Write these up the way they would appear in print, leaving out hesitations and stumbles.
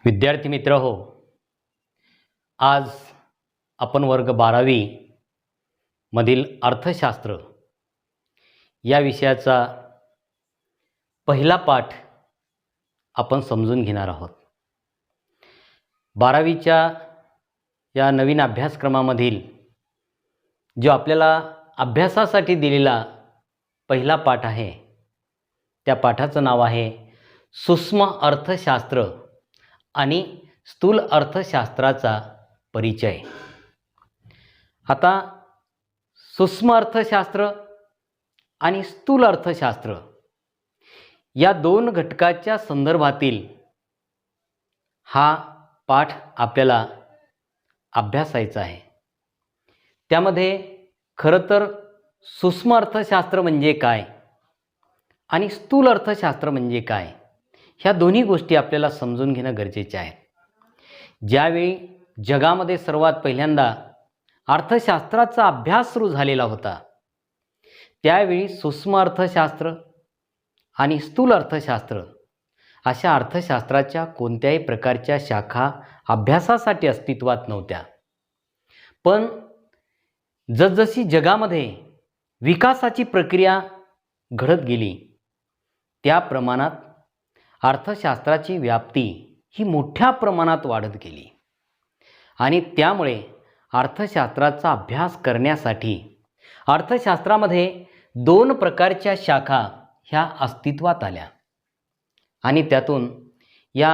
विद्यार्थी मित्र हो, आज आपण वर्ग 12वी मधील अर्थशास्त्र या विषयाचा पहिला पाठ आपण समजून घेणार आहोत. 12वीच्या या नवीन अभ्यासक्रमामधील जो आपल्याला अभ्यासासाठी दिलेला पहिला पाठ आहे, त्या पाठाचं नाव आहे सूक्ष्म अर्थशास्त्र आणि स्थूल अर्थशास्त्राचा परिचय. आता सूक्ष्म अर्थशास्त्र आणि स्थूल अर्थशास्त्र या दोन घटकाच्या संदर्भातील हा पाठ आपल्याला अभ्यासायचा आहे. त्यामध्ये खरं तर सूक्ष्म अर्थशास्त्र म्हणजे काय आणि स्थूल अर्थशास्त्र म्हणजे काय, ह्या दोन्ही गोष्टी आपल्याला समजून घेणं गरजेचे आहे. ज्यावेळी जगामध्ये सर्वात पहिल्यांदा अर्थशास्त्राचा अभ्यास सुरू झालेला होता, त्यावेळी सूक्ष्म अर्थशास्त्र आणि स्थूल अर्थशास्त्र अशा अर्थशास्त्राच्या कोणत्याही प्रकारच्या शाखा अभ्यासासाठी अस्तित्वात नव्हत्या. पण जसजशी जगामध्ये विकासाची प्रक्रिया घडत गेली, त्या प्रमाणात अर्थशास्त्राची व्याप्ती ही मोठ्या प्रमाणात वाढत गेली आणि त्यामुळे अर्थशास्त्राचा अभ्यास करण्यासाठी अर्थशास्त्रामध्ये दोन प्रकारच्या शाखा ह्या अस्तित्वात आल्या आणि त्यातून या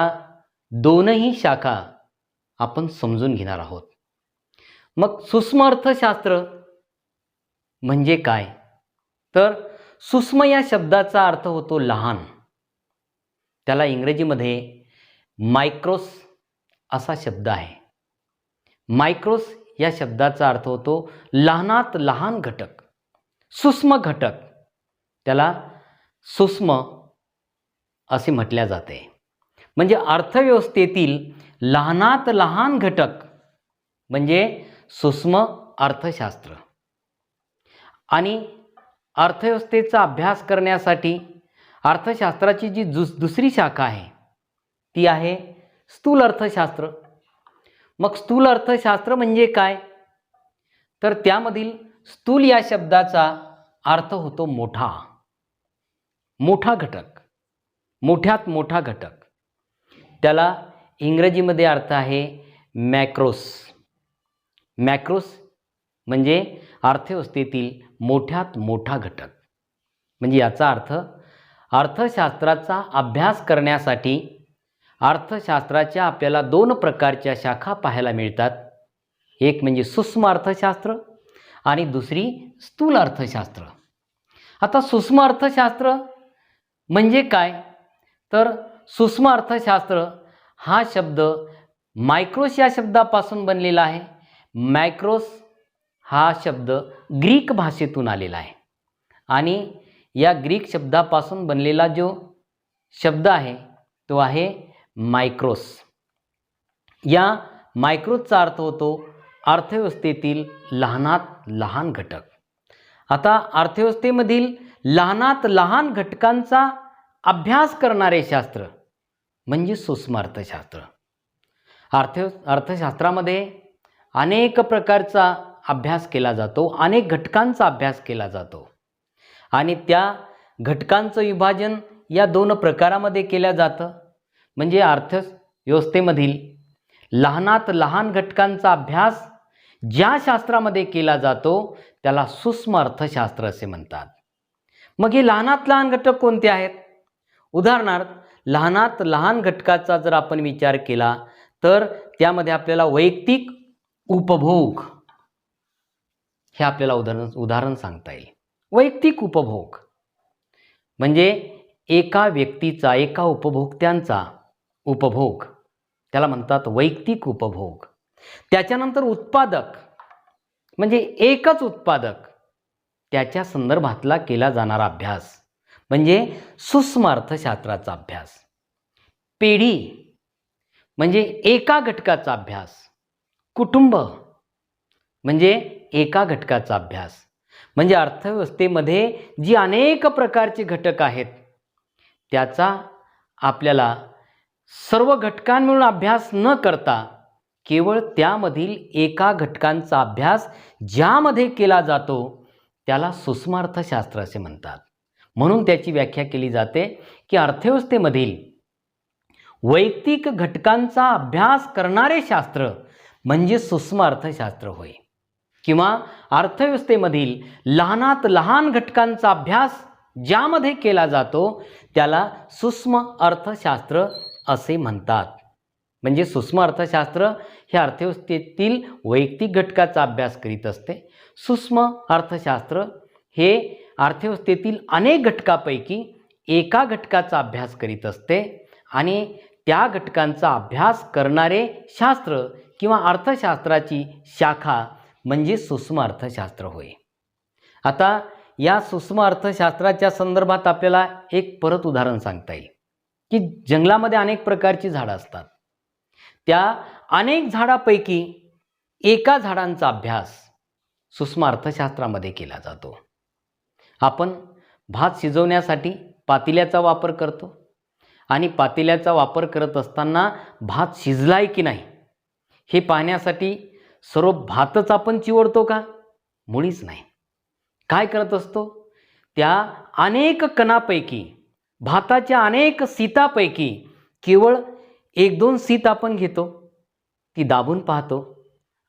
दोनही शाखा आपण समजून घेणार आहोत. मग सूक्ष्म अर्थशास्त्र म्हणजे काय, तर सूक्ष्म या शब्दाचा अर्थ होतो लहान. त्याला इंग्रजीमध्ये मायक्रोस असा शब्द आहे. मायक्रोस या शब्दाचा अर्थ होतो लहानात लहान घटक, सूक्ष्म घटक. त्याला सूक्ष्म असे म्हटले जाते. म्हणजे अर्थव्यवस्थेतील लहानात लहान घटक म्हणजे सूक्ष्म अर्थशास्त्र. आणि अर्थव्यवस्थेचा अभ्यास करण्यासाठी अर्थशास्त्राची जी दुसरी शाखा आहे ती आहे स्थूल अर्थशास्त्र. मग स्थूल अर्थशास्त्र म्हणजे काय, तर त्यामधील स्थूल या शब्दाचा अर्थ होतो मोठा, मोठा घटक, मोठ्यात मोठा घटक. त्याला इंग्रजीमध्ये अर्थ आहे मॅक्रोस. मॅक्रोस म्हणजे अर्थव्यवस्थेतील मोठ्यात मोठा घटक. म्हणजे याचा अर्थ अर्थशास्त्राचा अभ्यास करण्यासाठी अर्थशास्त्राच्या आपल्याला दोन प्रकारच्या शाखा पाहायला मिळतात. एक म्हणजे सूक्ष्म अर्थशास्त्र आणि दुसरी स्थूल अर्थशास्त्र. आता सूक्ष्म अर्थशास्त्र म्हणजे काय, तर सूक्ष्म अर्थशास्त्र हा शब्द मायक्रोस या शब्दापासून बनलेला आहे. मायक्रोस हा शब्द ग्रीक भाषेतून आलेला आहे आणि या ग्रीक शब्दापासून बनलेला जो शब्द आहे तो आहे मायक्रोस. या मायक्रोसचा अर्थ होतो अर्थव्यवस्थेतील लहानात लहान घटक. आता अर्थव्यवस्थेमधील लहानात लहान घटकांचा अभ्यास करणारे शास्त्र म्हणजे सूक्ष्म अर्थशास्त्र. अर्थशास्त्रामध्ये अनेक प्रकारचा अभ्यास केला जातो, अनेक घटकांचा अभ्यास केला जातो आणि त्या घटकांचं विभाजन या दोन प्रकारामध्ये केलं जातं. म्हणजे अर्थव्यवस्थेमधील लहानात लहान घटकांचा अभ्यास ज्या शास्त्रामध्ये केला जातो त्याला सूक्ष्म अर्थशास्त्र असे म्हणतात. मग हे लहानात लहान घटक कोणते आहेत, उदाहरणार्थ लहानात लहान घटकाचा जर आपण विचार केला तर त्यामध्ये आपल्याला वैयक्तिक उपभोग हे आपल्याला उदाहरण सांगता येईल. वैयक्तिक उपभोग म्हणजे एका व्यक्तीचा, एका उपभोक्त्यांचा उपभोग, त्याला म्हणतात वैयक्तिक उपभोग. त्याच्यानंतर उत्पादक म्हणजे एकच उत्पादक, त्याच्या संदर्भातला केला जाणारा अभ्यास म्हणजे सूक्ष्म अर्थशास्त्राचा अभ्यास. पेढी म्हणजे एका घटकाचा अभ्यास. कुटुंब म्हणजे एका घटकाचा अभ्यास. म्हणजे अर्थव्यवस्थेमध्ये जी अनेक प्रकारचे घटक आहेत त्याचा आपल्याला सर्व घटकांमिळून अभ्यास न करता केवळ त्यामधील एका घटकांचा अभ्यास ज्यामध्ये केला जातो त्याला सूक्ष्म अर्थशास्त्र असे म्हणतात. म्हणून त्याची व्याख्या केली जाते की अर्थव्यवस्थेमधील वैयक्तिक घटकांचा अभ्यास करणारे शास्त्र म्हणजे सूक्ष्म अर्थशास्त्र होय. किंवा अर्थव्यवस्थेमधील लहानात लहान घटकांचा अभ्यास ज्यामध्ये केला जातो त्याला सूक्ष्म अर्थशास्त्र असे म्हणतात. म्हणजे सूक्ष्म अर्थशास्त्र हे अर्थव्यवस्थेतील वैयक्तिक घटकाचा अभ्यास करीत असते. सूक्ष्म अर्थशास्त्र हे अर्थव्यवस्थेतील अनेक घटकापैकी एका घटकाचा अभ्यास करीत असते आणि त्या घटकांचा अभ्यास करणारे शास्त्र किंवा अर्थशास्त्राची शाखा म्हणजे सूक्ष्म अर्थशास्त्र होय. आता या सूक्ष्म अर्थशास्त्राच्या संदर्भात आपल्याला एक परत उदाहरण सांगता येईल की जंगलामध्ये अनेक प्रकारची झाडं असतात. त्या अनेक झाडापैकी एका झाडांचा अभ्यास सूक्ष्म अर्थशास्त्रामध्ये केला जातो. आपण भात शिजवण्यासाठी पातेल्याचा वापर करतो आणि पातेल्याचा वापर करत असताना भात शिजलाय की नाही हे पाहण्यासाठी सर्व भातच आपण चिवडतो का? मुळीच नाही. काय करत असतो? त्या अनेक कणापैकी भाताच्या अनेक शीतापैकी केवळ एक दोन शीत आपण घेतो, ती दाबून पाहतो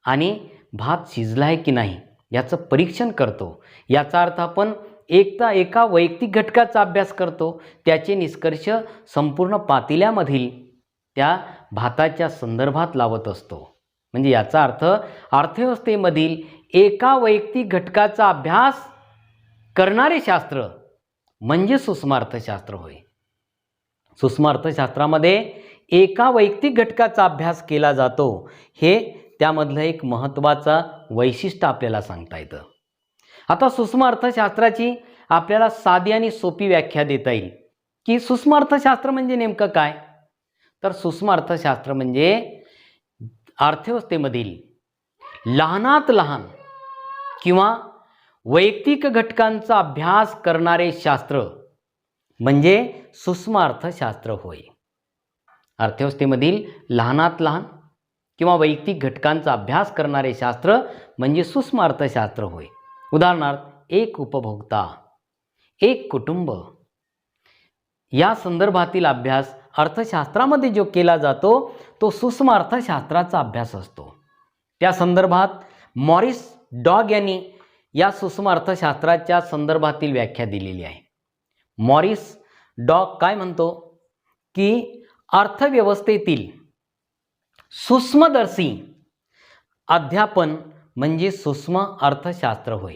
आणि भात शिजलाय की नाही याचं परीक्षण करतो. याचा अर्थ आपण एका वैयक्तिक घटकाचा अभ्यास करतो, त्याचे निष्कर्ष संपूर्ण पातेल्यामधील त्या भाताच्या संदर्भात लावत असतो. म्हणजे याचा अर्थ अर्थव्यवस्थेमधील एका वैयक्तिक घटकाचा अभ्यास करणारे शास्त्र म्हणजे सूक्ष्म अर्थशास्त्र होय. सूक्ष्म अर्थशास्त्रामध्ये एका वैयक्तिक घटकाचा अभ्यास केला जातो, हे त्यामधलं एक महत्त्वाचा वैशिष्ट्य आपल्याला सांगता येतं. आता सूक्ष्म अर्थशास्त्राची आपल्याला साधी आणि सोपी व्याख्या देता येईल की सूक्ष्म अर्थशास्त्र म्हणजे नेमकं काय? तर सूक्ष्म अर्थशास्त्र म्हणजे अर्थव्यवस्थेमधील लहानात लहान किंवा वैयक्तिक घटकांचा अभ्यास करणारे शास्त्र म्हणजे सूक्ष्म अर्थशास्त्र होय. अर्थव्यवस्थेमधील लहानात लहान किंवा वैयक्तिक घटकांचा अभ्यास करणारे शास्त्र म्हणजे सूक्ष्म अर्थशास्त्र होय. उदाहरणार्थ एक उपभोक्ता, एक कुटुंब या संदर्भातील अभ्यास अर्थशास्त्रामध्ये जो केला जातो तो सूक्ष्म अर्थशास्त्राचा अभ्यास असतो. त्या संदर्भात मॉरिस डॉग यांनी या सूक्ष्म अर्थशास्त्राच्या संदर्भातील व्याख्या दिलेली आहे. मॉरिस डॉग काय म्हणतो की अर्थव्यवस्थेतील सूक्ष्मदर्शी अध्यापन म्हणजे सूक्ष्म अर्थशास्त्र होय.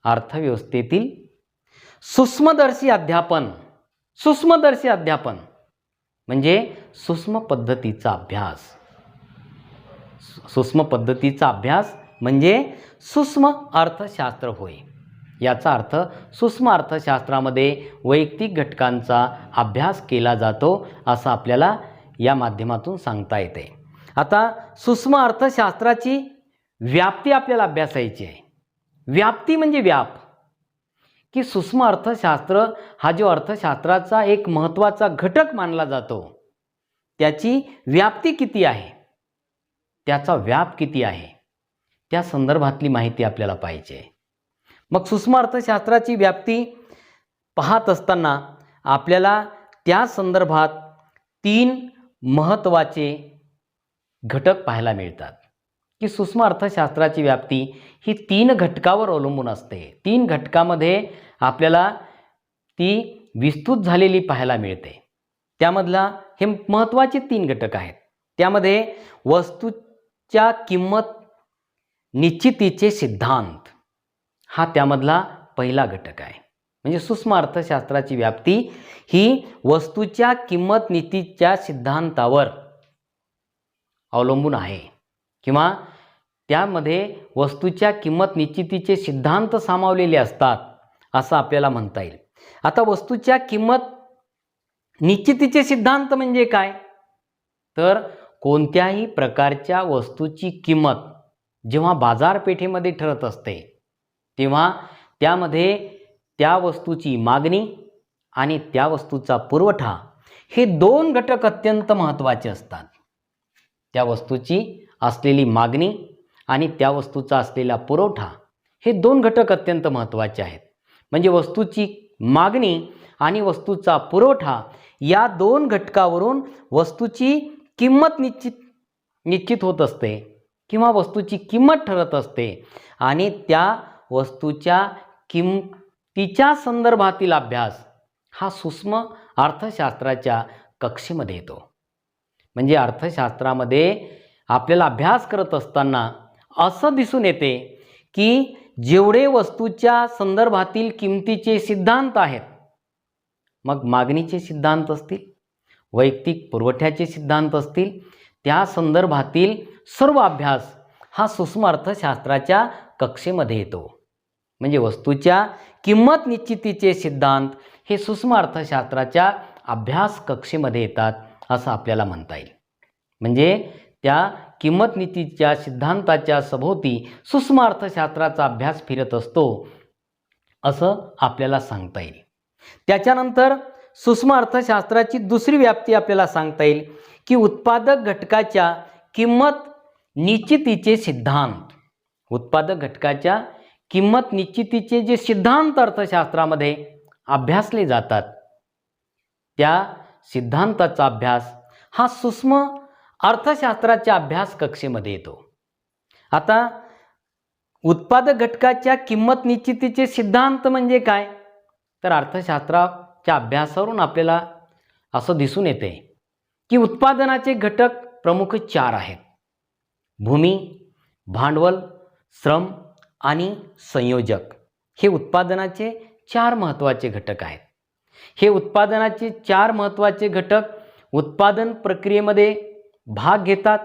अर्थव्यवस्थेतील सूक्ष्मदर्शी अध्यापन म्हणजे सूक्ष्म पद्धतीचा अभ्यास. सूक्ष्म पद्धतीचा अभ्यास म्हणजे सूक्ष्म अर्थशास्त्र होय. याचा अर्थ सूक्ष्म अर्थशास्त्रामध्ये वैयक्तिक घटकांचा अभ्यास केला जातो असं आपल्याला या माध्यमातून सांगता येते. आता सूक्ष्म अर्थशास्त्राची व्याप्ती आपल्याला अभ्यासायची आहे. व्याप्ती म्हणजे व्याप की सूक्ष्म अर्थशास्त्र हा जो अर्थशास्त्राचा एक महत्त्वाचा घटक मानला जातो त्याची व्याप्ती किती आहे, त्याचा व्याप किती आहे, त्या संदर्भातली माहिती आपल्याला पाहिजे. मग सूक्ष्म अर्थशास्त्राची व्याप्ती पाहत असताना आपल्याला त्या संदर्भात 3 महत्त्वाचे घटक पाहायला मिळतात की सूक्ष्म अर्थशास्त्राची व्याप्ती ही 3 घटकावर अवलंबून असते. 3 घटकामध्ये आपल्याला ती विस्तृत झालेली पाहायला मिळते. त्यामधला हे महत्त्वाचे 3 घटक आहेत. त्यामध्ये वस्तूच्या किंमत निश्चितीचे सिद्धांत हा त्यामधला पहिला घटक आहे. म्हणजे सूक्ष्म अर्थशास्त्राची व्याप्ती ही वस्तूच्या किंमत निश्चितीच्या सिद्धांतावर अवलंबून आहे किंवा त्यामध्ये वस्तूच्या किंमत निश्चितीचे सिद्धांत सामावलेले असतात असं आपल्याला म्हणता येईल. आता वस्तूच्या किंमत निश्चितीचे सिद्धांत म्हणजे काय? तर कोणत्याही प्रकारच्या वस्तूची किंमत जेव्हा बाजारपेठेमध्ये ठरत असते तेव्हा त्यामध्ये त्या वस्तूची मागणी आणि त्या वस्तूचा पुरवठा हे दोन घटक अत्यंत महत्त्वाचे असतात. त्या वस्तूची असलेली मागणी आणि त्या वस्तूचा असलेला पुरवठा हे दोन घटक अत्यंत महत्त्वाचे आहेत. म्हणजे वस्तूची मागणी आणि वस्तूचा पुरवठा या दोन घटकावरून वस्तूची किंमत निश्चित होत असते किंवा वस्तूची किंमत ठरत असते आणि त्या वस्तूच्या किंमतीच्या संदर्भातील अभ्यास हा सूक्ष्म अर्थशास्त्राच्या कक्षेमध्ये येतो. म्हणजे अर्थशास्त्रामध्ये आपल्याला अभ्यास करत असताना असं दिसून येते की जेवढे वस्तूच्या संदर्भातील किमतीचे सिद्धांत आहेत, मग मागणीचे सिद्धांत असतील, वैयक्तिक पुरवठ्याचे सिद्धांत असतील, त्या संदर्भातील सर्व अभ्यास हा सूक्ष्म अर्थशास्त्राच्या कक्षेमध्ये येतो. म्हणजे वस्तूच्या किंमत निश्चितीचे सिद्धांत हे सूक्ष्म अर्थशास्त्राच्या अभ्यास कक्षेमध्ये येतात असं आपल्याला म्हणता येईल. म्हणजे त्या किंमत नीतीच्या सिद्धांताच्या सभोवती सूक्ष्म अर्थशास्त्राचा अभ्यास फिरत असतो असं आपल्याला सांगता येईल. त्याच्यानंतर सूक्ष्म अर्थशास्त्राची दुसरी व्याप्ती आपल्याला सांगता येईल की उत्पादक घटकाच्या किंमत निश्चितीचे सिद्धांत. उत्पादक घटकाच्या किंमत निश्चितीचे जे सिद्धांत अर्थशास्त्रामध्ये अभ्यासले जातात, त्या सिद्धांताचा अभ्यास हा सूक्ष्म अर्थशास्त्राच्या अभ्यास कक्षेमध्ये येतो. आता उत्पादक घटकाच्या किंमत निश्चितीचे सिद्धांत म्हणजे काय, तर अर्थशास्त्राच्या अभ्यासावरून आपल्याला असं दिसून येते की उत्पादनाचे घटक प्रमुख 4 आहेत. भूमी, भांडवल, श्रम आणि संयोजक हे उत्पादनाचे 4 महत्त्वाचे घटक आहेत. हे उत्पादनाचे 4 महत्त्वाचे घटक उत्पादन प्रक्रियेमध्ये भाग घेतात.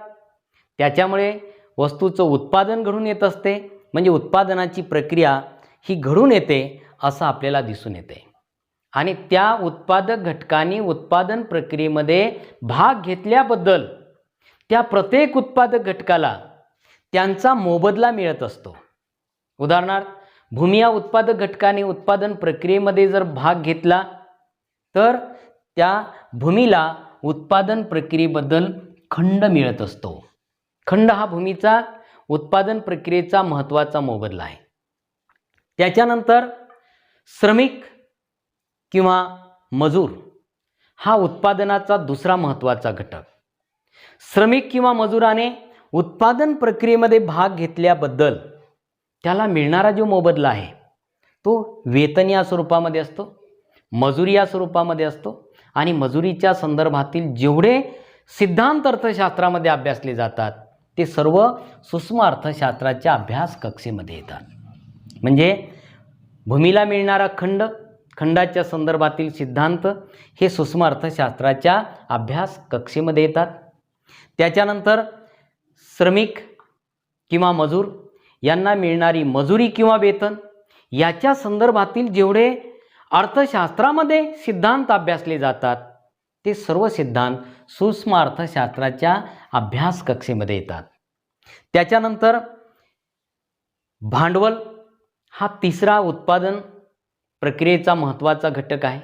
त्याच्यामुळे वस्तूचं उत्पादन घडून येत असते. म्हणजे उत्पादनाची प्रक्रिया ही घडून येते असं आपल्याला दिसून येते. आणि त्या उत्पादक घटकांनी उत्पादन प्रक्रियेमध्ये भाग घेतल्याबद्दल त्या प्रत्येक उत्पादक घटकाला त्यांचा मोबदला मिळत असतो. उदाहरणार्थ, भूमी या उत्पादक घटकाने उत्पादन प्रक्रियेमध्ये जर भाग घेतला तर त्या भूमीला उत्पादन प्रक्रियेबद्दल खंड मिळत असतो. खंड हा भूमीचा उत्पादन प्रक्रियेचा महत्त्वाचा मोबदला आहे. त्याच्यानंतर श्रमिक किंवा मजूर हा उत्पादनाचा दुसरा महत्त्वाचा घटक. श्रमिक किंवा मजुराने उत्पादन प्रक्रियेमध्ये भाग घेतल्याबद्दल त्याला मिळणारा जो मोबदला आहे तो वेतन या स्वरूपामध्ये असतो, मजुरी या स्वरूपामध्ये असतो. आणि मजुरीच्या संदर्भातील जेवढे सिद्धांत अर्थशास्त्रामध्ये अभ्यासले जातात ते सर्व सूक्ष्म अर्थशास्त्राच्या अभ्यास कक्षेमध्ये येतात. म्हणजे भूमीला मिळणारा खंडाच्या संदर्भातील सिद्धांत हे सूक्ष्म अर्थशास्त्राच्या अभ्यास कक्षेमध्ये येतात. त्याच्यानंतर श्रमिक किंवा मजूर यांना मिळणारी मजुरी किंवा वेतन याच्या संदर्भातील जेवढे अर्थशास्त्रामध्ये सिद्धांत अभ्यासले जातात ते सर्व सिद्धांत सूक्ष्म अर्थशास्त्राच्या अभ्यास कक्षेमध्ये येतात. त्याच्यानंतर भांडवल हा तिसरा उत्पादन प्रक्रियेचा महत्त्वाचा घटक आहे.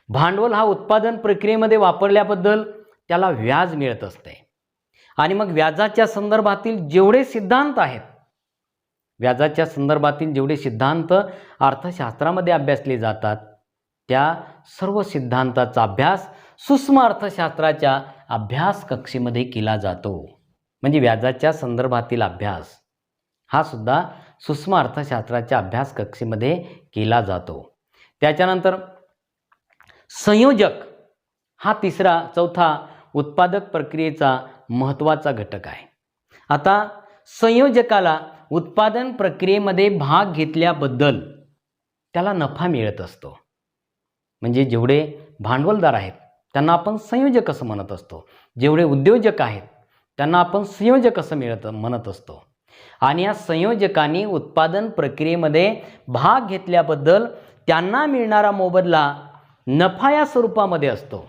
भांडवल हा उत्पादन प्रक्रियेमध्ये वापरल्याबद्दल त्याला व्याज मिळत असते. आणि मग व्याजाच्या संदर्भातील जेवढे सिद्धांत आहेत, व्याजाच्या संदर्भातील जेवढे सिद्धांत अर्थशास्त्रामध्ये अभ्यासले जातात त्या सर्व सिद्धांताचा अभ्यास सूक्ष्म अर्थशास्त्राच्या अभ्यास कक्षेमध्ये केला जातो. म्हणजे व्याजाच्या संदर्भातील अभ्यास हा सुद्धा सूक्ष्म अर्थशास्त्राच्या अभ्यास कक्षेमध्ये केला जातो. त्याच्यानंतर संयोजक हा चौथा उत्पादक प्रक्रियेचा महत्त्वाचा घटक आहे. आता संयोजकाला उत्पादन प्रक्रियेमध्ये भाग घेतल्याबद्दल त्याला नफा मिळत असतो. म्हणजे जेवढे भांडवलदार आहेत त्यांना आपण संयोजक असं म्हणत असतो, जेवढे उद्योजक आहेत त्यांना आपण संयोजक असं म्हणत असतो. आणि या संयोजकांनी उत्पादन प्रक्रियेमध्ये भाग घेतल्याबद्दल त्यांना मिळणारा मोबदला नफा या स्वरूपामध्ये असतो.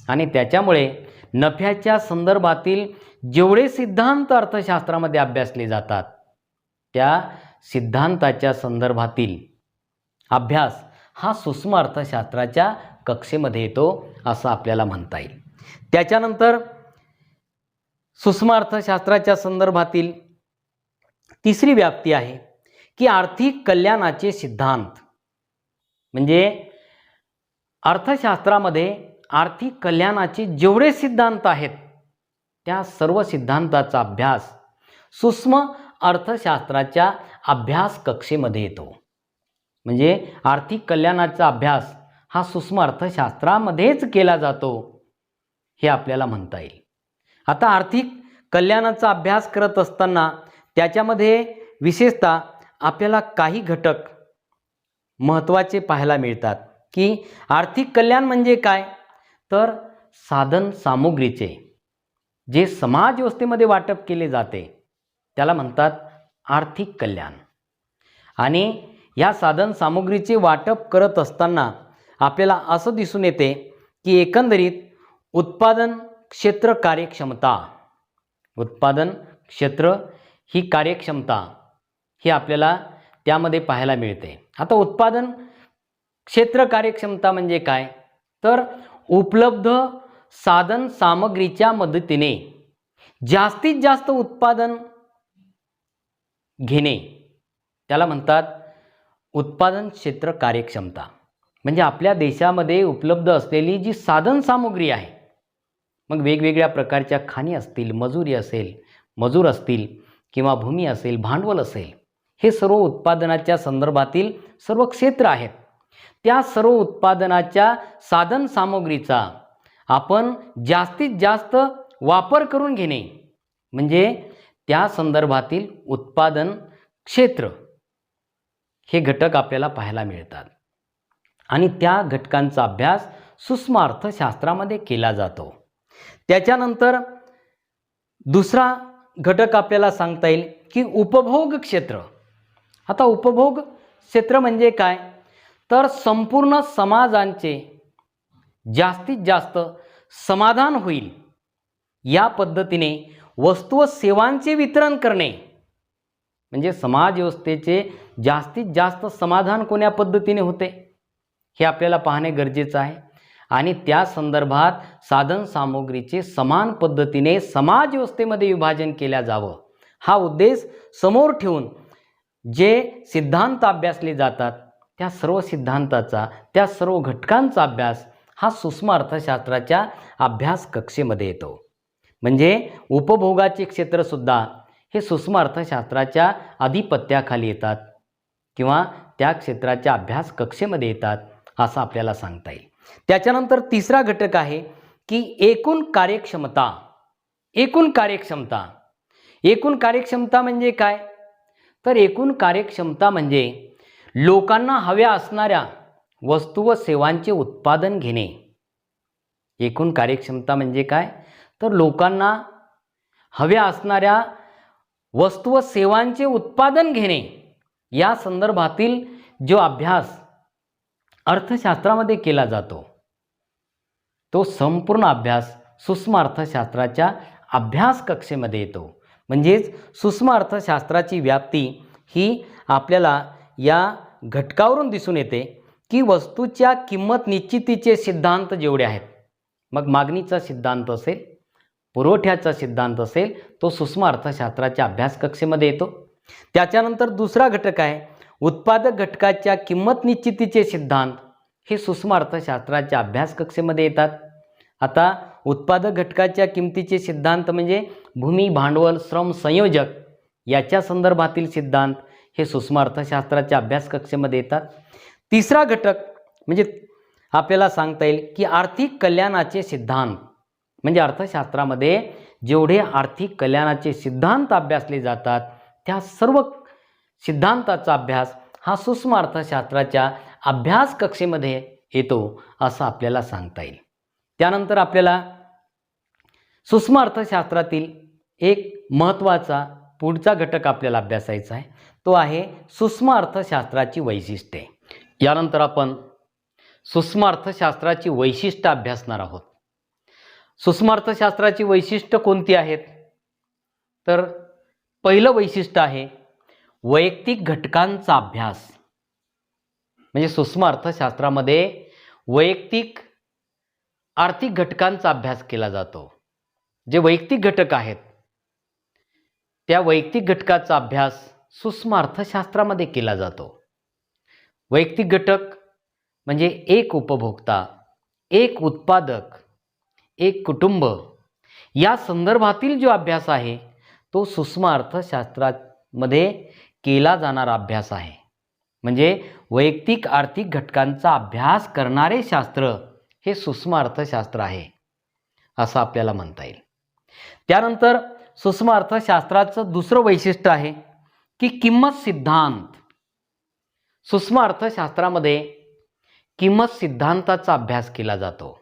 आणि त्याच्यामुळे नफ्याच्या संदर्भातील जेवढे सिद्धांत अर्थशास्त्रामध्ये अभ्यासले जातात त्या सिद्धांताच्या संदर्भातील अभ्यास हा सूक्ष्म अर्थशास्त्राच्या कक्षेमध्ये येतो असं आपल्याला म्हणता येईल. त्याच्यानंतर सूक्ष्म अर्थशास्त्राच्या संदर्भातील तिसरी व्याप्ती आहे की आर्थिक कल्याणाचे सिद्धांत. म्हणजे अर्थशास्त्रामध्ये आर्थिक कल्याणाचे जेवढे सिद्धांत आहेत त्या सर्व सिद्धांताचा अभ्यास सूक्ष्म अर्थशास्त्राच्या अभ्यास कक्षेमध्ये येतो. म्हणजे आर्थिक कल्याणाचा अभ्यास हा सूक्ष्म अर्थशास्त्रामध्येच केला जातो हे आपल्याला म्हणता येईल. आता आर्थिक कल्याणाचा अभ्यास करत असताना त्याच्यामध्ये विशेषतः आपल्याला काही घटक महत्त्वाचे पाहायला मिळतात की आर्थिक कल्याण म्हणजे काय, तर साधन सामुग्रीचे जे समाज व्यवस्थेमध्ये वाटप केले जाते त्याला म्हणतात आर्थिक कल्याण. आणि या साधन सामुग्रीचे वाटप करत असताना आपल्याला असं दिसून येते की एकंदरीत उत्पादन क्षेत्र कार्यक्षमता, उत्पादन क्षेत्र ही कार्यक्षमता ही आपल्याला त्यामध्ये पाहायला मिळते. आता उत्पादन क्षेत्र कार्यक्षमता म्हणजे काय, तर उपलब्ध साधन सामग्रीच्या मदतीने जास्तीत जास्त उत्पादन घेणे त्याला म्हणतात उत्पादन क्षेत्र कार्यक्षमता. म्हणजे आपल्या देशामध्ये उपलब्ध असलेली जी साधन सामुग्री आहे, मग वेगवेगळ्या प्रकारच्या खाणी असतील, मजूर असतील किंवा भूमी असेल, भांडवल असेल, हे सर्व उत्पादनाच्या संदर्भातील सर्व क्षेत्र आहेत. त्या सर्व उत्पादनाच्या साधन सामुग्रीचा आपण जास्तीत जास्त वापर करून घेणे म्हणजे त्या संदर्भातील उत्पादन क्षेत्र हे घटक आपल्याला पाहायला मिळतात. आणि त्या घटकांचा अभ्यास सूक्ष्म अर्थशास्त्रामध्ये केला जातो. त्याच्यानंतर दुसरा घटक आपल्याला सांगता येईल की उपभोग क्षेत्र. आता उपभोग क्षेत्र म्हणजे काय, तर संपूर्ण समाजांचे जास्तीत जास्त समाधान होईल या पद्धतीने वस्तू व सेवांचे वितरण करणे. म्हणजे समाज व्यवस्थेचे जास्तीत जास्त समाधान कोण्या पद्धतीने होते हे आपल्याला पाहणे गरजेचं आहे. आणि त्या संदर्भात साधन सामुग्रीचे समान पद्धतीने समाज व्यवस्थेमध्ये विभाजन केल्या जावं हा उद्देश समोर ठेवून जे सिद्धांत अभ्यासले जातात त्या सर्व सिद्धांताचा, त्या सर्व घटकांचा अभ्यास हा सूक्ष्म अर्थशास्त्राच्या अभ्यास कक्षेमध्ये येतो. म्हणजे उपभोगाचे क्षेत्रसुद्धा हे सूक्ष्म अर्थशास्त्राच्या अधिपत्याखाली येतात किंवा त्या क्षेत्राच्या अभ्यास कक्षेमध्ये येतात असं आपल्याला सांगता येईल. त्याच्यानंतर तिसरा घटक आहे की एकूण कार्यक्षमता. एकूण कार्यक्षमता म्हणजे काय, तर एकूण कार्यक्षमता म्हणजे लोकांना हव्या असणाऱ्या वस्तू व सेवांचे उत्पादन घेणे. एकूण कार्यक्षमता म्हणजे काय, तर लोकांना हव्या असणाऱ्या वस्तू व सेवांचे उत्पादन घेणे या संदर्भातील जो अभ्यास अर्थशास्त्रामध्ये केला जातो तो संपूर्ण अभ्यास सूक्ष्म अर्थशास्त्राच्या अभ्यास कक्षेमध्ये येतो. म्हणजेच सूक्ष्म अर्थशास्त्राची व्याप्ती ही आपल्याला या घटकावरून दिसून येते की वस्तूच्या किंमत निश्चितीचे सिद्धांत जेवढे आहेत, मग मागणीचा सिद्धांत असेल, पुरवठ्याचा सिद्धांत असेल, तो सूक्ष्म अर्थशास्त्राच्या अभ्यास कक्षेमध्ये येतो. त्याच्यानंतर दुसरा घटक आहे उत्पादक घटकाच्या किंमत निश्चितीचे सिद्धांत, हे सूक्ष्म अर्थशास्त्राच्या अभ्यास कक्षेमध्ये येतात. आता उत्पादक घटकाच्या किमतीचे सिद्धांत म्हणजे भूमी, भांडवल, श्रम, संयोजक याच्या संदर्भातील सिद्धांत हे सूक्ष्म अर्थशास्त्राच्या अभ्यास कक्षेमध्ये येतात. तिसरा घटक म्हणजे आपल्याला सांगता येईल की आर्थिक कल्याणाचे सिद्धांत. म्हणजे अर्थशास्त्रामध्ये जेवढे आर्थिक कल्याणाचे सिद्धांत अभ्यासले जातात त्या सर्व सिद्धांताचा अभ्यास हा सूक्ष्म अर्थशास्त्राच्या अभ्यास कक्षेमध्ये येतो असं आपल्याला सांगता येईल. त्यानंतर आपल्याला सूक्ष्म अर्थशास्त्रातील एक महत्त्वाचा पुढचा घटक आपल्याला अभ्यासायचा आहे, तो आहे सूक्ष्म अर्थशास्त्राची वैशिष्ट्ये. यानंतर आपण सूक्ष्म अर्थशास्त्राची वैशिष्ट्ये अभ्यासणार आहोत. सूक्ष्म अर्थशास्त्राची वैशिष्ट्ये कोणती आहेत, तर पहिलं वैशिष्ट्य आहे वैयक्तिक घटकांचा अभ्यास. म्हणजे सूक्ष्म अर्थशास्त्रामध्ये वैयक्तिक आर्थिक घटकांचा अभ्यास केला जातो. जे वैयक्तिक घटक आहेत त्या वैयक्तिक घटकाचा अभ्यास सूक्ष्म अर्थशास्त्रामध्ये केला जातो. वैयक्तिक घटक म्हणजे एक उपभोक्ता, एक उत्पादक, एक कुटुंब या संदर्भातील जो अभ्यास आहे तो सूक्ष्म अर्थशास्त्रामध्ये केला जाणारा अभ्यास आहे. म्हणजे वैयक्तिक आर्थिक घटकांचा अभ्यास करणारे शास्त्र हे सूक्ष्म अर्थशास्त्र आहे असं आपल्याला म्हणता येईल. त्यानंतर सूक्ष्म अर्थशास्त्राचं दुसरं वैशिष्ट्य आहे की किंमत सिद्धांत. सूक्ष्म अर्थशास्त्रामध्ये किंमत सिद्धांताचा अभ्यास केला जातो.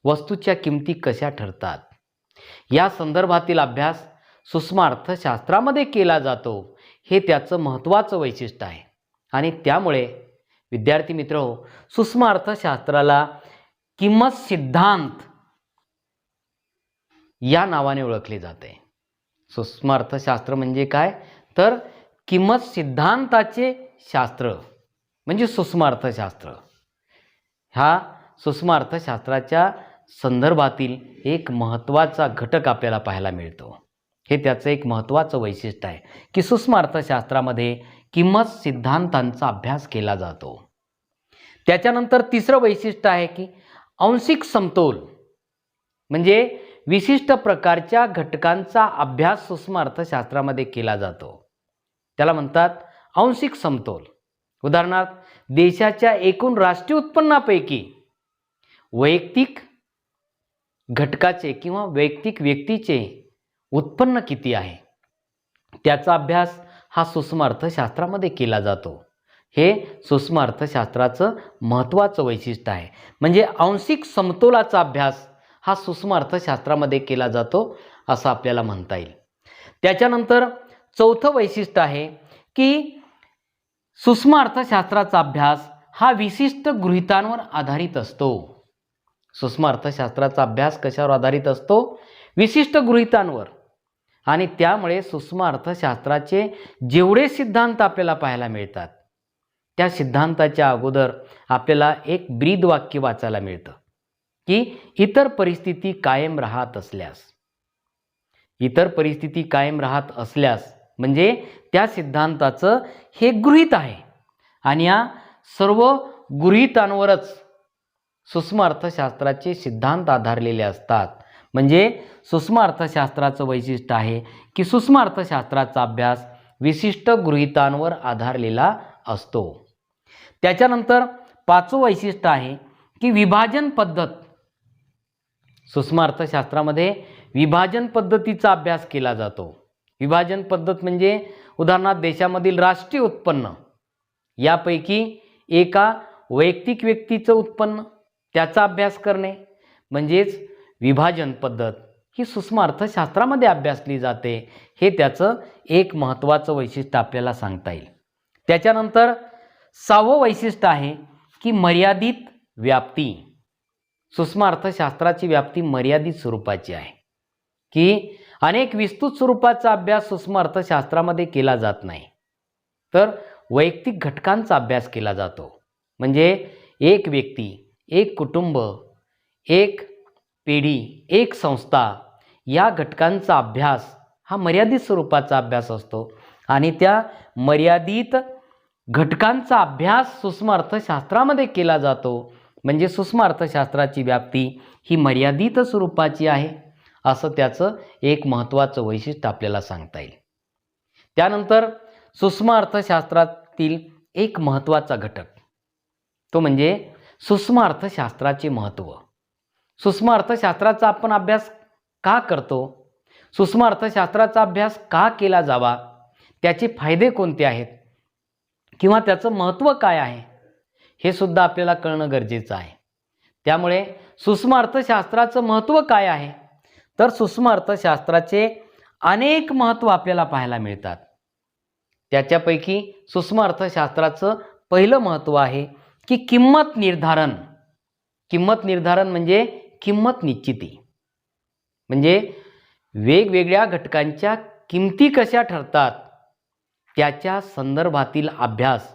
वस्तूच्या किमती कशा ठरतात या संदर्भातील अभ्यास सूक्ष्म अर्थशास्त्रामध्ये केला जातो. हे त्याचं महत्त्वाचं वैशिष्ट्य आहे आणि त्यामुळे विद्यार्थी मित्रहो, सूक्ष्म अर्थशास्त्राला किंमत सिद्धांत या नावाने ओळखले जाते. सूक्ष्म अर्थशास्त्र म्हणजे काय तर किंमत सिद्धांताचे शास्त्र म्हणजे सूक्ष्म अर्थशास्त्र. हा सूक्ष्म अर्थशास्त्राच्या संदर्भातील एक महत्त्वाचा घटक आपल्याला पाहायला मिळतो. हे त्याचं एक महत्त्वाचं वैशिष्ट्य आहे की सूक्ष्म अर्थशास्त्रामध्ये किंमत सिद्धांतांचा अभ्यास केला जातो. त्याच्यानंतर तिसरं वैशिष्ट्य आहे की आंशिक समतोल म्हणजे विशिष्ट प्रकारच्या घटकांचा अभ्यास सूक्ष्म अर्थशास्त्रामध्ये केला जातो. त्याला म्हणतात आंशिक समतोल. उदाहरणार्थ देशाच्या एकूण राष्ट्रीय उत्पन्नापैकी वैयक्तिक घटकाचे किंवा वैयक्तिक व्यक्तीचे उत्पन्न किती आहे त्याचा अभ्यास हा सूक्ष्म अर्थशास्त्रामध्ये केला जातो. हे सूक्ष्म अर्थशास्त्राचं महत्त्वाचं वैशिष्ट्य आहे. म्हणजे आंशिक समतोलाचा अभ्यास हा सूक्ष्म अर्थशास्त्रामध्ये केला जातो असं आपल्याला म्हणता येईल. त्याच्यानंतर चौथं वैशिष्ट्य आहे की सूक्ष्म अर्थशास्त्राचा अभ्यास हा विशिष्ट गृहीतांवर आधारित असतो. सूक्ष्म अर्थशास्त्राचा अभ्यास कशावर आधारित असतो विशिष्ट गृहीतांवर. आणि त्यामुळे सूक्ष्म अर्थशास्त्राचे जेवढे सिद्धांत आपल्याला पाहायला मिळतात त्या सिद्धांताच्या अगोदर आपल्याला एक ब्रीद वाक्य वाचायला मिळतं की इतर परिस्थिती कायम राहत असल्यास. इतर परिस्थिती कायम राहत असल्यास म्हणजे त्या सिद्धांताचं हे गृहीत आहे आणि या सर्व गृहीतांवरच सूक्ष्म अर्थशास्त्राचे सिद्धांत आधारलेले असतात. म्हणजे सूक्ष्म अर्थशास्त्राचं वैशिष्ट्य आहे की सूक्ष्म अर्थशास्त्राचा अभ्यास विशिष्ट गृहीतांवर आधारलेला असतो. त्याच्यानंतर पाचवं वैशिष्ट्य आहे की विभाजन पद्धत. सूक्ष्म अर्थशास्त्रामध्ये विभाजन पद्धतीचा अभ्यास केला जातो. विभाजन पद्धत म्हणजे उदाहरणार्थ देशामधील राष्ट्रीय उत्पन्न यापैकी एका वैयक्तिक व्यक्तीचं उत्पन्न त्याचा अभ्यास करणे म्हणजेच विभाजन पद्धत ही सूक्ष्म अर्थशास्त्रामध्ये अभ्यासली जाते. हे त्याचं एक महत्त्वाचं वैशिष्ट्य आपल्याला सांगता येईल. त्याच्यानंतर सहावं वैशिष्ट्य आहे की मर्यादित व्याप्ती. सूक्ष्म अर्थशास्त्राची व्याप्ती मर्यादित स्वरूपाची आहे की अनेक विस्तृत स्वरूपाचा अभ्यास सूक्ष्म अर्थशास्त्रामध्ये केला जात नाही तर वैयक्तिक घटकांचा अभ्यास केला जातो. म्हणजे एक व्यक्ती, एक कुटुंब, एक पिढी, एक संस्था या घटकांचा अभ्यास हा मर्यादित स्वरूपाचा अभ्यास असतो आणि त्या मर्यादित घटकांचा अभ्यास सूक्ष्म अर्थशास्त्रामध्ये केला जातो. म्हणजे सूक्ष्म अर्थशास्त्राची व्याप्ती ही मर्यादित स्वरूपाची आहे असं त्याचं एक महत्त्वाचं वैशिष्ट्य आपल्याला सांगता येईल. त्यानंतर सूक्ष्म अर्थशास्त्रातील एक महत्त्वाचा घटक तो म्हणजे सूक्ष्म अर्थशास्त्राचे महत्त्व. सूक्ष्म अर्थशास्त्राचा आपण अभ्यास का करतो, सूक्ष्म अर्थशास्त्राचा अभ्यास का केला जावा, त्याचे फायदे कोणते आहेत किंवा त्याचं महत्त्व काय आहे हे सुद्धा आपल्याला कळणं गरजेचं आहे. त्यामुळे सूक्ष्म अर्थशास्त्राचं महत्त्व काय आहे तर सूक्ष्म अर्थशास्त्राचे अनेक महत्त्व आपल्याला पाहायला मिळतात. त्याच्यापैकी सूक्ष्म अर्थशास्त्राचं पहिलं महत्त्व आहे की किंमत निर्धारण. किंमत निर्धारण म्हणजे किंमत निश्चिती. म्हणजे वेगवेगळ्या घटकांच्या किमती कशा ठरतात त्याच्या संदर्भातील अभ्यास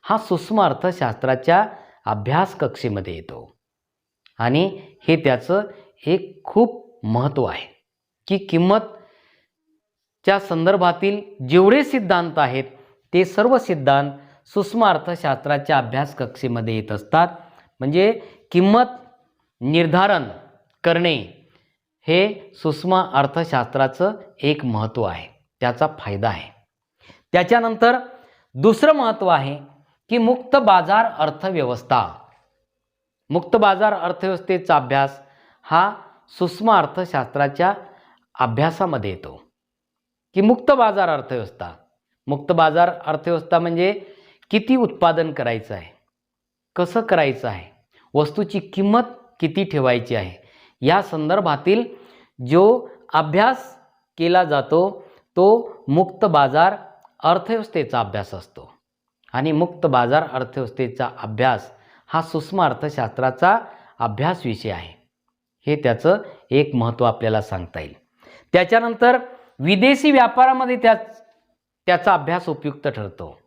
हा सूक्ष्म अर्थशास्त्राच्या अभ्यास कक्षेमध्ये येतो. आणि हे त्याचं एक खूप महत्त्व आहे की किंमतच्या संदर्भातील जेवढे सिद्धांत आहेत ते सर्व सिद्धांत सूक्ष्म अर्थशास्त्राच्या अभ्यास कक्षेमध्ये येत असतात. म्हणजे किंमत निर्धारण करणे हे सूक्ष्म अर्थशास्त्राचं एक महत्त्व आहे, त्याचा फायदा आहे. त्याच्यानंतर दुसरं महत्त्व आहे की मुक्त बाजार अर्थव्यवस्था. मुक्त बाजार अर्थव्यवस्थेचा अभ्यास हा सूक्ष्म अर्थशास्त्राच्या अभ्यासामध्ये येतो. की मुक्त बाजार अर्थव्यवस्था, मुक्त बाजार अर्थव्यवस्था म्हणजे किती उत्पादन करायचं आहे, कसं करायचं आहे, वस्तूची किंमत किती ठेवायची आहे, या संदर्भातील जो अभ्यास केला जातो तो मुक्त बाजार अर्थव्यवस्थेचा अभ्यास असतो. आणि मुक्त बाजार अर्थव्यवस्थेचा अभ्यास हा सूक्ष्म अर्थशास्त्राचा अभ्यास विषय आहे. हे त्याचं एक महत्त्व आपल्याला सांगता येईल. त्याच्यानंतर विदेशी व्यापारामध्ये त्याचा अभ्यास उपयुक्त ठरतो.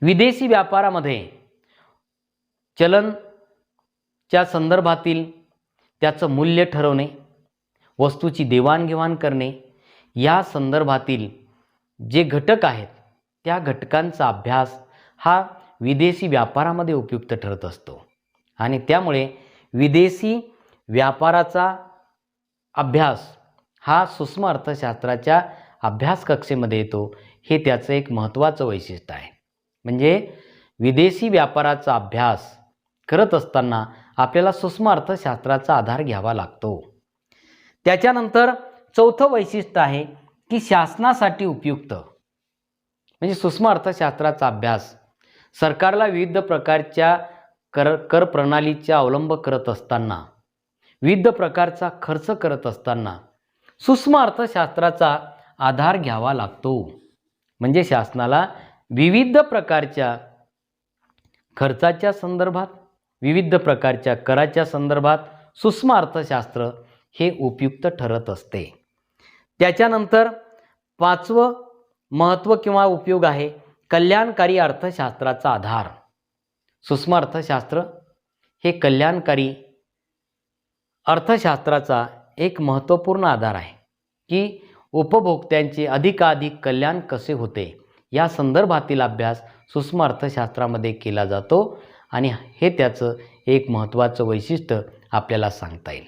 विदेशी व्यापारामध्ये चलनच्या संदर्भातील त्याचं मूल्य ठरवणे, वस्तूची देवाणघेवाण करणे, या संदर्भातील जे घटक आहेत त्या घटकांचा अभ्यास हा विदेशी व्यापारामध्ये उपयुक्त ठरत असतो. आणि त्यामुळे विदेशी व्यापाराचा अभ्यास हा सूक्ष्म अर्थशास्त्राच्या अभ्यास कक्षेमध्ये येतो. हे त्याचं एक महत्त्वाचं वैशिष्ट्य आहे. म्हणजे विदेशी व्यापाराचा अभ्यास करत असताना आपल्याला सूक्ष्म अर्थशास्त्राचा आधार घ्यावा लागतो. त्याच्यानंतर चौथं वैशिष्ट्य आहे की शासनासाठी उपयुक्त. म्हणजे सूक्ष्म अर्थशास्त्राचा अभ्यास सरकारला विविध प्रकारच्या कर प्रणालीचा अवलंब करत असताना, विविध प्रकारचा खर्च करत असताना सूक्ष्म अर्थशास्त्राचा आधार घ्यावा लागतो. म्हणजे शासनाला विविध प्रकारच्या खर्चाच्या संदर्भात, विविध प्रकारच्या कराच्या संदर्भात सूक्ष्म अर्थशास्त्र हे उपयुक्त ठरत असते. त्याच्यानंतर पाचवं महत्त्व किंवा उपयोग आहे कल्याणकारी अर्थशास्त्राचा आधार. सूक्ष्म अर्थशास्त्र हे कल्याणकारी अर्थशास्त्राचा एक महत्त्वपूर्ण आधार आहे की उपभोक्त्यांचे अधिकाधिक कल्याण कसे होते या संदर्भातील अभ्यास सूक्ष्म अर्थशास्त्रामध्ये केला जातो. आणि हे त्याचं एक महत्त्वाचं वैशिष्ट्य आपल्याला सांगता येईल.